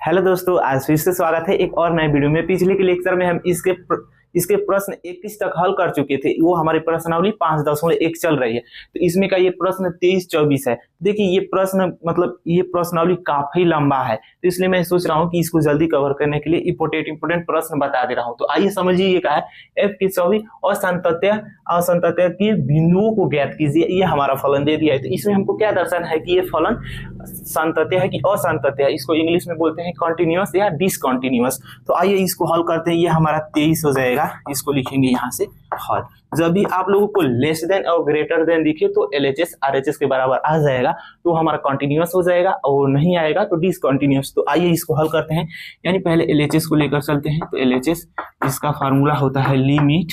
Hello दोस्तों, आज फिर से स्वागत है एक और नए वीडियो में। पिछले के लेक्चर में हम इसके प्रश्न 21 तक हल कर चुके थे। वो हमारी प्रश्नावली 5.1 चल रही है। तो इसमें का ये प्रश्न 23-24 है। देखिए ये प्रश्न ये प्रश्नावली काफी लंबा है, तो इसलिए मैं सोच रहा हूँ कि इसको जल्दी कवर करने के लिए इंपोर्टेंट प्रश्न बता दे रहा हूँ। तो आइए समझिए, ये कहा है एफ की छवि असंतत्य की बिंदुओं को ज्ञात कीजिए। ये हमारा फलन दे दिया है। तो इसमें हमको क्या दर्शाना है कि ये फलन संतत्य है कि असंतत्य है। इसको इंग्लिश में बोलते हैं कॉन्टिन्यूअस या डिसकॉन्टिन्यूअस। तो आइए इसको हल करते हैं। ये हमारा 23 हो जाएगा। इसको लिखेंगे यहाँ से हल। जब भी आप लोगों को लेस देन और ग्रेटर देन दिखे तो LHS RHS के बराबर आ जाएगा, तो हमारा कॉन्टिन्यूअस हो जाएगा, और नहीं आएगा तो डिसकॉन्टिन्यूअस। तो आइए इसको हल करते हैं। यानी पहले LHS को लेकर चलते हैं। तो LHS इसका फॉर्मूला होता है लिमिट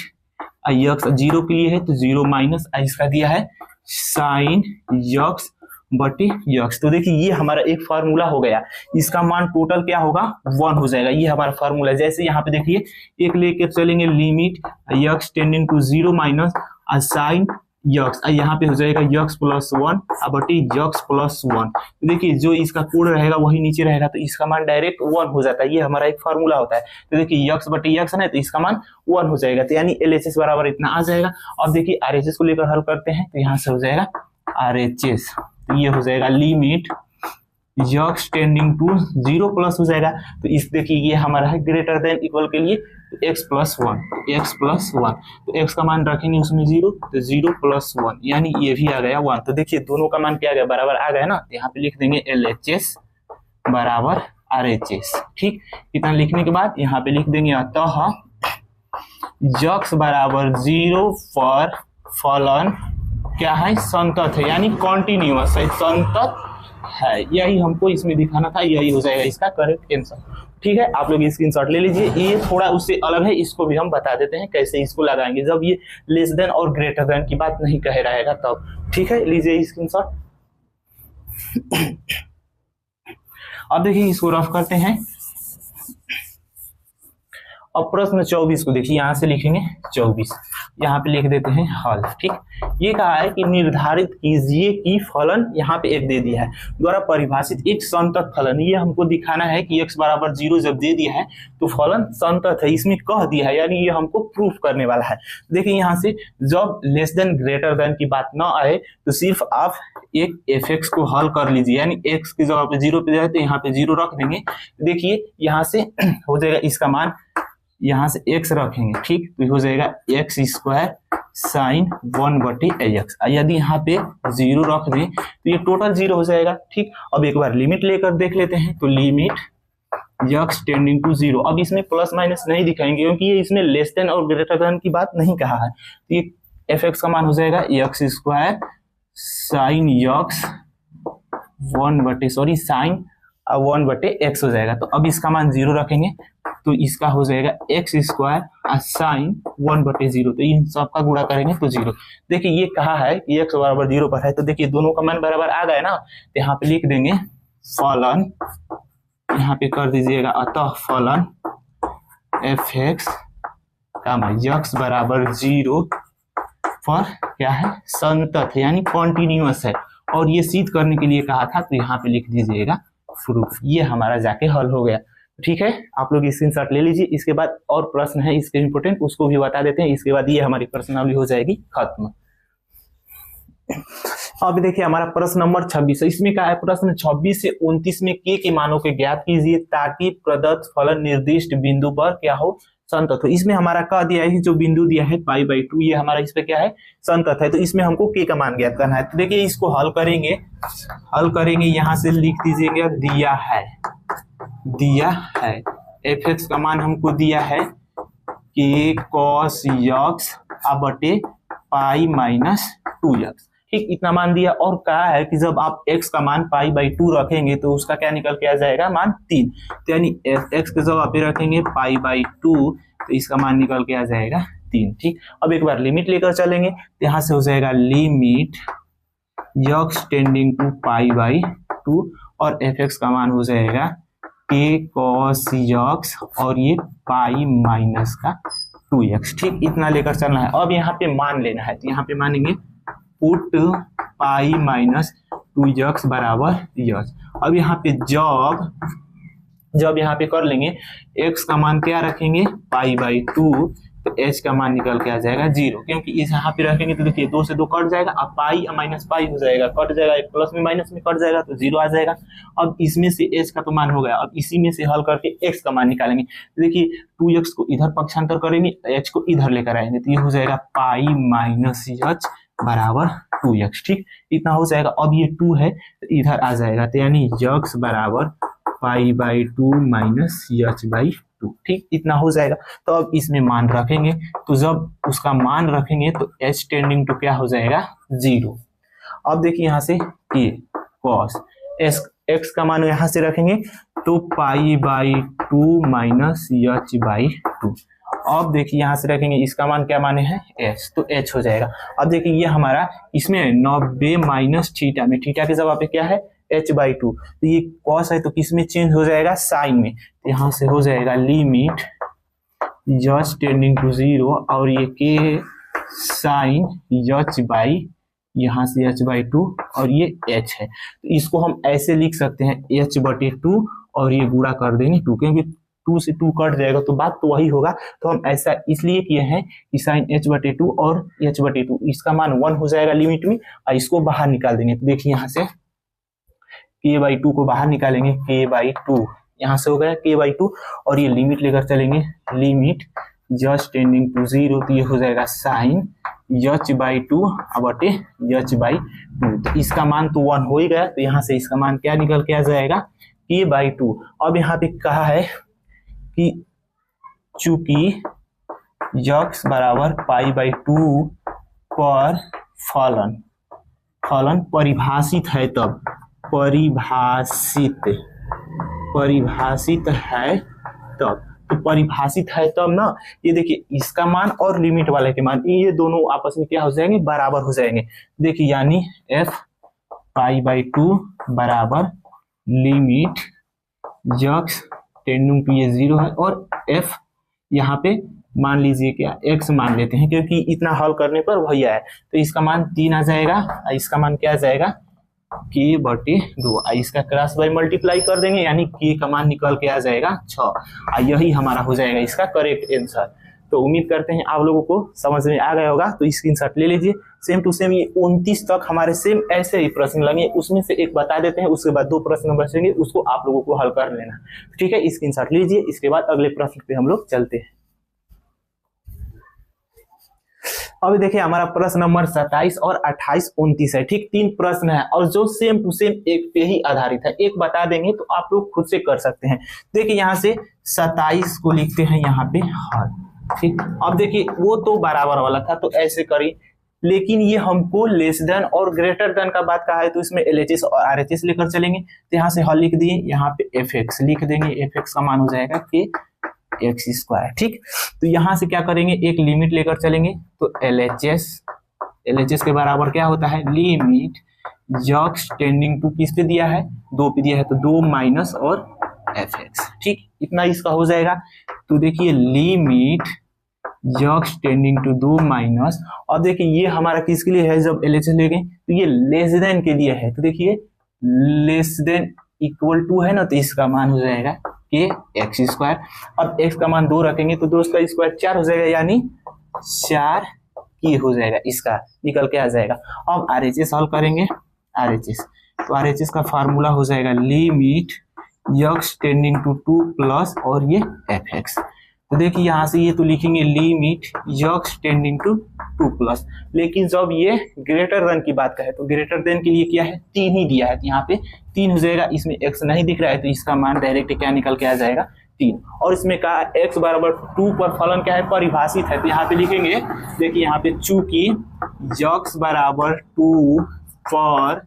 यक्स 0 के लिए है तो 0 माइनस इसका दिया है साइन यक्स बटे यक्स। तो देखिए ये हमारा एक फार्मूला हो गया। इसका मान टोटल क्या होगा 1 हो जाएगा। ये हमारा फार्मूला। जैसे यहाँ पे देखिए एक लेके चलेंगे limit x tending to 0 minus sign x, यहाँ पे हो जाएगा यक्स प्लस 1 बटे यक्स प्लस 1। देखिए जो इसका कोड रहेगा वही नीचे रहेगा, तो इसका मान डायरेक्ट 1 हो जाता है। ये हमारा एक फार्मूला होता है। तो देखिए यक्स बटे यक्स है तो इसका मान 1 हो जाएगा। तो यानी LHS बराबर इतना आ जाएगा। अब देखिए RHS को लेकर हल करते हैं। तो यहाँ से हो जाएगा RHS, ये हो जाएगा limit x tending to 0 plus हो जाएगा। तो इस देखिए ये हमारा है ग्रेटर देन इक्वल के लिए तो x प्लस 1, तो x का मान रखेंगे उसमें 0, तो 0 प्लस 1 यानी ये भी आ गया 1। तो देखिए दोनों का मान क्या आ गया, बराबर आ गया ना। तो यहाँ पे लिख देंगे LHS बराबर RHS। ठीक, इतना लिखने के बाद यहाँ पे लिख देंगे अतः यक्स बराबर 0 पर फलन क्या है, संतत है, यानी कॉन्टिन्यूअस है, संतत है। यही हमको इसमें दिखाना था। यही हो जाएगा इसका करेक्ट आंसर। ठीक है, आप लोग स्क्रीनशॉट ले लीजिए। ये थोड़ा उससे अलग है, इसको भी हम बता देते हैं कैसे इसको लगाएंगे जब ये लेस देन और ग्रेटर देन की बात नहीं कह रहेगा तब। ठीक है, लीजिए स्क्रीनशॉट। अब देखिए इसको रफ करते हैं। अब प्रश्न 24 को देखिए, यहां से लिखेंगे 24, यहाँ पे लिख देते हैं हल। ठीक, ये कहा है कि निर्धारित कीजिए कि फलन यहाँ पे एक दे दिया है द्वारा परिभाषित एक संतत फलन। ये हमको दिखाना है कि x बराबर 0 जब दे दिया है तो फलन संतत है, इसमें कह दिया है, यानी ये हमको प्रूफ करने वाला है। देखिए यहाँ से जब लेस देन ग्रेटर देन की बात ना आए तो सिर्फ आप एक fx को हल कर लीजिए, यानी x की जगह पे 0 पे जाए तो यहाँ पे 0 रख देंगे। देखिए यहाँ से हो जाएगा इसका मान, यहाँ से x रखेंगे। ठीक, तो हो जाएगा x स्क्वायर साइन 1 बटे x। यदि यहाँ पे 0 रख दें तो ये टोटल 0 हो जाएगा। ठीक, अब एक बार लिमिट लेकर देख लेते हैं। तो लिमिट x टेंडिंग टू 0, अब इसमें प्लस माइनस नहीं दिखाएंगे क्योंकि ये इसमें लेस देन और ग्रेटर देन की बात नहीं कहा है। तो ये fx का मान हो जाएगा x स्क्वायर साइन यक्स 1 बटे x हो जाएगा। तो अब इसका मान 0 रखेंगे तो इसका हो जाएगा x स्क्वायर साइन 1 बटे 0। तो इन सब का गुणा करेंगे तो 0। देखिए ये कहा है कि x बराबर 0 पर है, तो देखिए दोनों का मान बराबर आ गया ना। तो यहाँ पे लिख देंगे फलन, यहाँ पे कर दीजिएगा अतः फलन fx x बराबर 0 पर क्या है, संतत है, यानी कॉन्टिन्यूअस है। और ये सिद्ध करने के लिए कहा था, तो यहाँ पे लिख दीजिएगा प्रूफ। ये हमारा जाके हल हो गया। ठीक है, आप लोग स्क्रीनशॉट ले लीजिए। इसके बाद और प्रश्न है इसके इंपोर्टेंट, उसको भी बता देते हैं। इसके बाद ये हमारी प्रश्नावली हो जाएगी खत्म। अब देखिए हमारा प्रश्न नंबर 26 है। इसमें क्या है, प्रश्न 26 से 29 में के मानों के ज्ञात कीजिए ताकि प्रदत्त फलन निर्दिष्ट बिंदु पर क्या हो, संतत हो। इसमें हमारा कह दिया है जो बिंदु दिया है π/2, ये हमारा इस पे क्या है, संतत है। तो इसमें हमको के का मान ज्ञात करना है। तो देखिए इसको हल करेंगे यहाँ से लिख दीजिएगा दिया है fx का मान हमको दिया है के cos x बटे पाई माइनस 2x। ठीक, इतना मान दिया। और कहा है कि जब आप x का मान π/2 रखेंगे तो उसका क्या निकल के आ जाएगा, मान 3। तो यानी x के जगह पे रखेंगे π/2 तो इसका मान निकल के आ जाएगा 3। ठीक, अब एक बार लिमिट लेकर चलेंगे। तो यहाँ से हो जाएगा लिमिट x टेंडिंग टू π/2 और fx का मान हो जाएगा के cos x और ये पाई माइनस का 2x। ठीक, इतना लेकर चलना है। अब यहाँ पे मान लेना है। तो यहाँ पे मानेंगे पुट पाई माइनस 2x बराबर x। अब यहाँ पे जब जब यहाँ पे कर लेंगे x का मान क्या रखेंगे π/2, तो h का मान निकल के आ जाएगा 0, क्योंकि इस यहाँ पे रखेंगे तो देखिए 2 से 2 कट जाएगा, अब पाई माइनस पाई हो जाएगा, कट जाएगा, एक प्लस में माइनस में कट जाएगा तो 0 आ जाएगा। अब इसमें से h का तो मान हो गया, अब इसी में से हल करके x का मान निकालेंगे। तो देखिए 2x को इधर पक्षांतर करेंगे, h को इधर लेकर आएंगे, तो ये हो जाएगा पाई माइनस h बराबर 2x। ठीक, इतना हो जाएगा। अब ये 2 है तो इधर आ जाएगा, तो यानी x बराबर π/2 माइनस h/2। ठीक, इतना हो जाएगा। तो अब इसमें मान रखेंगे, तो जब उसका मान रखेंगे तो h टेंडिंग टू क्या हो जाएगा 0। अब देखिए यहाँ से ये cos x का मान यहाँ से रखेंगे तो π/2 माइनस h/2। अब देखिए यहाँ से रखेंगे, इसका मान क्या माने हैं h, तो h हो जाएगा। अब देखिए ये हमारा इसमें 90 माइनस थीटा में, थीटा के जगह पे क्या है h/2, तो ये cos है तो किस में चेंज हो जाएगा साइन में, तो यहाँ से हो जाएगा लिमिट h टेंडिंग टू 0 और ये के साइन h/, यहाँ से h/2 और ये h है, तो इसको हम ऐसे लिख सकते हैं h/2 और ये गुणा कर देंगे 2, क्योंकि 2 से 2 कट जाएगा तो बात तो वही होगा। तो हम ऐसा इसलिए किए हैं कि साइन h/2 और h/2 इसका मान 1 हो जाएगा लिमिट में, और इसको बाहर निकाल देंगे। तो देखिए यहाँ से k/2 को बाहर निकालेंगे, k/2 यहाँ से हो गया k/2 और ये लिमिट लेकर चलेंगे, लिमिट h टेंडिंग टू 0, तो ये हो जाएगा साइन h/2 बटे h/2। तो इसका मान तो 1 हो ही गया, तो यहाँ से इसका मान क्या निकल के आ जाएगा k/2। अब यहाँ पे कहा है कि चूंकि x बराबर π/2 पर फलन परिभाषित है, तब परिभाषित है तब, तो परिभाषित है तब ना, ये देखिए इसका मान और लिमिट वाले के मान ये दोनों आपस में क्या हो जाएंगे बराबर हो जाएंगे। देखिए यानी f π/2 बराबर लिमिट x टेंडिंग टू ये 0 है, और f यहाँ पे मान लीजिए क्या x मान लेते हैं, क्योंकि इतना हल करने पर वही आया, तो इसका मान 3 आ जाएगा, इसका मान क्या आ जाएगा k/2, इसका क्रॉस बाय मल्टीप्लाई कर देंगे, यानी k का मान निकल के आ जाएगा 6। यही हमारा हो जाएगा इसका करेक्ट आंसर। तो उम्मीद करते हैं आप लोगों को समझ में आ गया होगा, तो स्क्रीनशॉट ले लीजिए। सेम टू सेम ये 29 तक हमारे सेम ऐसे ही प्रश्न लगे, उसमें से एक बता देते हैं, उसके बाद 2 प्रश्न बचेंगे, उसको आप लोगों को हल कर लेना। ठीक है, स्क्रीनशॉट लीजिए, इसके बाद अगले प्रश्न पे हम लोग चलते हैं। अभी देखिए हमारा प्रश्न नंबर 27 और 28 29 है। ठीक, 3 प्रश्न है और जो सेम टू सेम एक पे ही आधारित है। एक बता देंगे तो आप लोग खुद से कर सकते हैं। देखिए यहाँ से 27 को लिखते हैं यहाँ पे हल। ठीक, अब देखिए वो तो बराबर वाला था तो ऐसे करिए, लेकिन ये हमको लेस देन और ग्रेटर देन का बात कहा है, तो इसमें LHS और RHS लेकर चलेंगे। तो यहाँ से हल लिख दिए, यहाँ पे fx लिख देंगे, fx का मान हो जाएगा कि x²। ठीक, तो यहाँ से क्या करेंगे, एक लिमिट लेकर चलेंगे, तो LHS के बराबर क्या होता है, लिमिट x टेंडिंग टू किस पे दिया है 2 पे दिया है, तो 2 माइनस और fx। ठीक, इतना इसका हो जाएगा। तो देखिए limit x tending to 2 minus, और देखिए ये हमारा किसके लिए है, जब LHS लेंगे तो ये लेस देन के लिए है, तो देखिए लेस देन इक्वल टू है ना, तो इसका मान हो जाएगा कि x²। अब x का मान 2 रखेंगे तो 2 का स्क्वायर 4 हो जाएगा, यानी 4 की हो जाएगा, इसका निकल के आ जाएगा। अब RHS हल करेंगे, RHS तो RHS का फार्मूला हो जाएगा limit x tending to 2 plus और ये fx। तो देखिए यहाँ से ये तो लिखेंगे limit x tending to 2 plus, लेकिन जब ये ग्रेटर देन की बात कहे तो ग्रेटर देन के लिए क्या है 3 ही दिया है, तो यहाँ पे 3 हो जाएगा, इसमें x नहीं दिख रहा है तो इसका मान डायरेक्ट क्या निकल के आ जाएगा 3। और इसमें कहा x बराबर 2 पर फलन क्या है परिभाषित है, तो यहाँ पे लिखेंगे, देखिए यहाँ पे चूंकि x बराबर 2 पर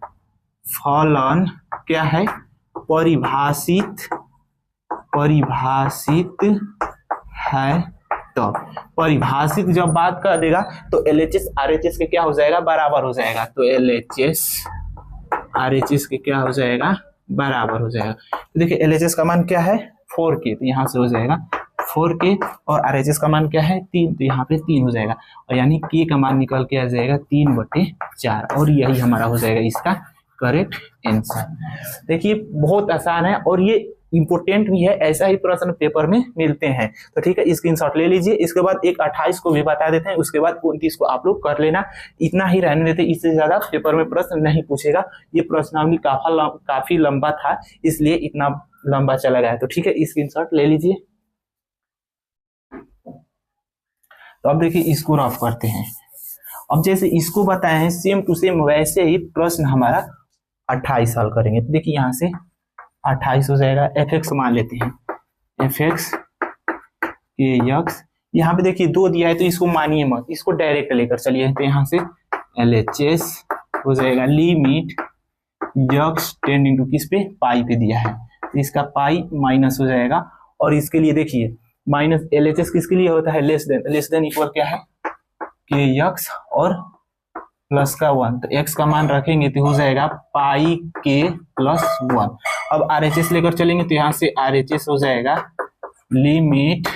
फलन क्या है परिभाषित है, तो परिभाषित जब बात कर देगा तो LHS RHS के क्या हो जाएगा बराबर हो जाएगा, तो LHS RHS के क्या हो जाएगा बराबर हो जाएगा। तो देखिए LHS का मान क्या है 4k, तो यहाँ से हो जाएगा 4k, और RHS का मान क्या है 3, तो यहाँ पे 3 हो जाएगा, और यानी k का मान निकल के आ जाएगा 3/4, और यही हमारा हो जाएगा इसका करेक्ट आंसर। देखिए बहुत आसान है, और ये इंपोर्टेंट भी है, ऐसा ही प्रश्न पेपर में मिलते हैं। तो ठीक है, स्क्रीनशॉट ले लीजिए। इसके बाद एक 28 को भी बता देते हैं, उसके बाद 29 को आप लोग कर लेना। इतना ही रहने देते, इससे ज्यादा पेपर में प्रश्न नहीं पूछेगा। ये प्रश्नावली काफी लंबा था, इसलिए इतना लंबा चला गया है। तो ठीक है, स्क्रीनशॉट ले लीजिए। तो अब देखिए, इसको रफ करते हैं। अब जैसे इसको बताए हैं सेम टू सेम वैसे ही प्रश्न हमारा 28 साल करेंगे। तो देखिए यहाँ से 28 हो जाएगा। एफ एक्स मान लेते हैं, एफ एक्स ए एक्स। यहाँ पे देखिए 2 दिया है, तो इसको मानिए मत, इसको डायरेक्ट लेकर चलिए। तो यहाँ से LHS हो जाएगा लिमिट एक्स टेंडिंग टू किस पे, पाई पे दिया है, तो इसका पाई माइनस हो जाएगा। और इसके लिए देखिए माइनस LHS किसके लिए होता है, लेस देन इक्वल क्या है, के एक्स और प्लस का 1। तो एक्स का मान रखेंगे तो हो जाएगा पाई के प्लस 1। अब RHS लेकर चलेंगे, तो यहाँ से RHS हो जाएगा limit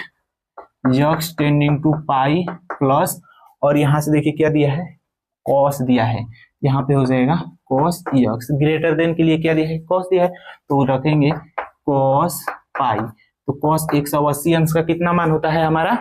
x tending to pi plus, और यहाँ से देखिए क्या दिया है, कॉस दिया है, यहाँ पे हो जाएगा कॉस एक्स। ग्रेटर देन के लिए क्या दिया है, कॉस दिया है, तो रखेंगे कॉस पाई। तो कॉस 180 अंश का कितना मान होता है हमारा,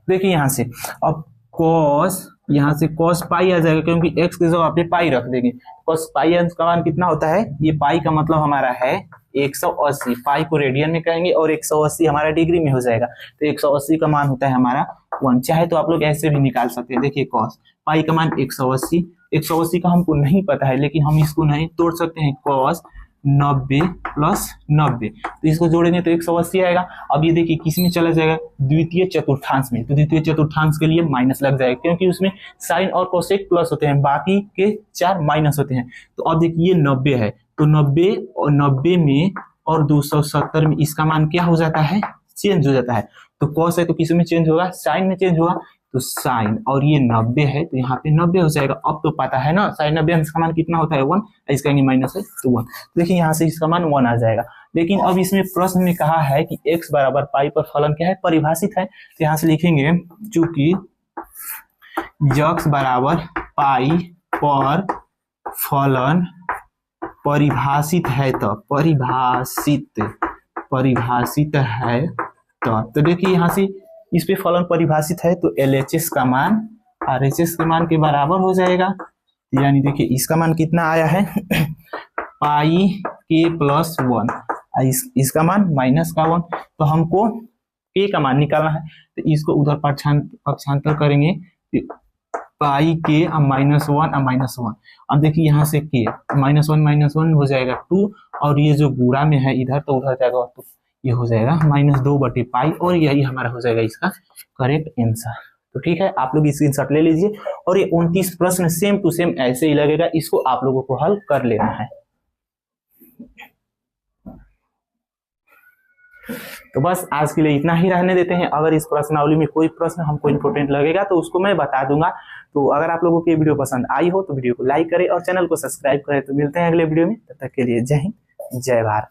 देखिए यहाँ से अब कॉस, यहाँ से कॉस पाई आ जाएगा, क्योंकि x की जगह पे पाई रख देंगे। कॉस पाई अंश का मान कितना होता है, ये पाई का मतलब हमारा है 180, पाई को रेडियन में कहेंगे और 180 हमारा डिग्री में हो जाएगा। तो 180 का मान होता है हमारा 1। चाहे तो आप लोग ऐसे भी निकाल सकते हैं। देखिए कॉस पाई का मान 180, 180 का हमको नहीं पता है, लेकिन हम इसको नहीं तोड़ सकते हैं। कॉस 90 प्लस 90, तो इसको जोड़ेंगे तो 180 आएगा। अब ये देखिए किस में चला जाएगा, द्वितीय चतुर्थांश में। तो द्वितीय चतुर्थांश के लिए माइनस लग जाएगा, क्योंकि उसमें साइन और कोसेक प्लस होते हैं, बाकी के 4 माइनस होते हैं। तो अब देखिए 90 है, तो 90 और 90 में और 270 में इसका मान क्या हो जाता है, चेंज हो जाता है। तो कॉस है तो किस में चेंज होगा, साइन में चेंज होगा, तो साइन, और ये 90 है तो यहाँ पे 90 हो जाएगा। अब तो पता है ना साइन 90 अंश का मान कितना होता है, 1, इसका माइनस है तो 1। देखिए यहाँ से इसका मान 1 आ जाएगा। लेकिन अब इसमें प्रश्न में कहा है कि x बराबर पाई पर फलन क्या है, परिभाषित है। तो यहाँ से लिखेंगे चूंकि x बराबर पाई पर फलन परिभाषित है, तो परिभाषित है तो देखिए यहाँ से इस पे फलन परिभाषित है, तो LHS का मान RHS के मान के बराबर हो जाएगा। यानी देखिए इसका मान कितना आया है, पाई के प्लस 1, इसका मान माइनस का 1। तो हमको के का मान निकालना है, तो इसको उधर पक्षांतर करेंगे, पाई के -1 -1। अब देखिए यहाँ से के -1 हो जाएगा 2, और ये जो गुणा में है इधर तो उधर जाएगा, तो ये हो जाएगा -2/पाई, और यही हमारा हो जाएगा इसका करेक्ट आंसर। तो ठीक है, आप लोग स्क्रीनशॉट ले लीजिए। और ये 29 प्रश्न सेम टू सेम ऐसे ही लगेगा, इसको आप लोगों को हल कर लेना है। तो बस आज के लिए इतना ही रहने देते हैं। अगर इस प्रश्नावली में कोई प्रश्न हमको इंपोर्टेंट लगेगा तो उसको मैं बता दूंगा। तो अगर आप लोगों को ये वीडियो पसंद आई हो तो वीडियो को लाइक करें और चैनल को सब्सक्राइब करें। तो मिलते हैं अगले वीडियो में, तब तक के लिए जय हिंद, जय भारत।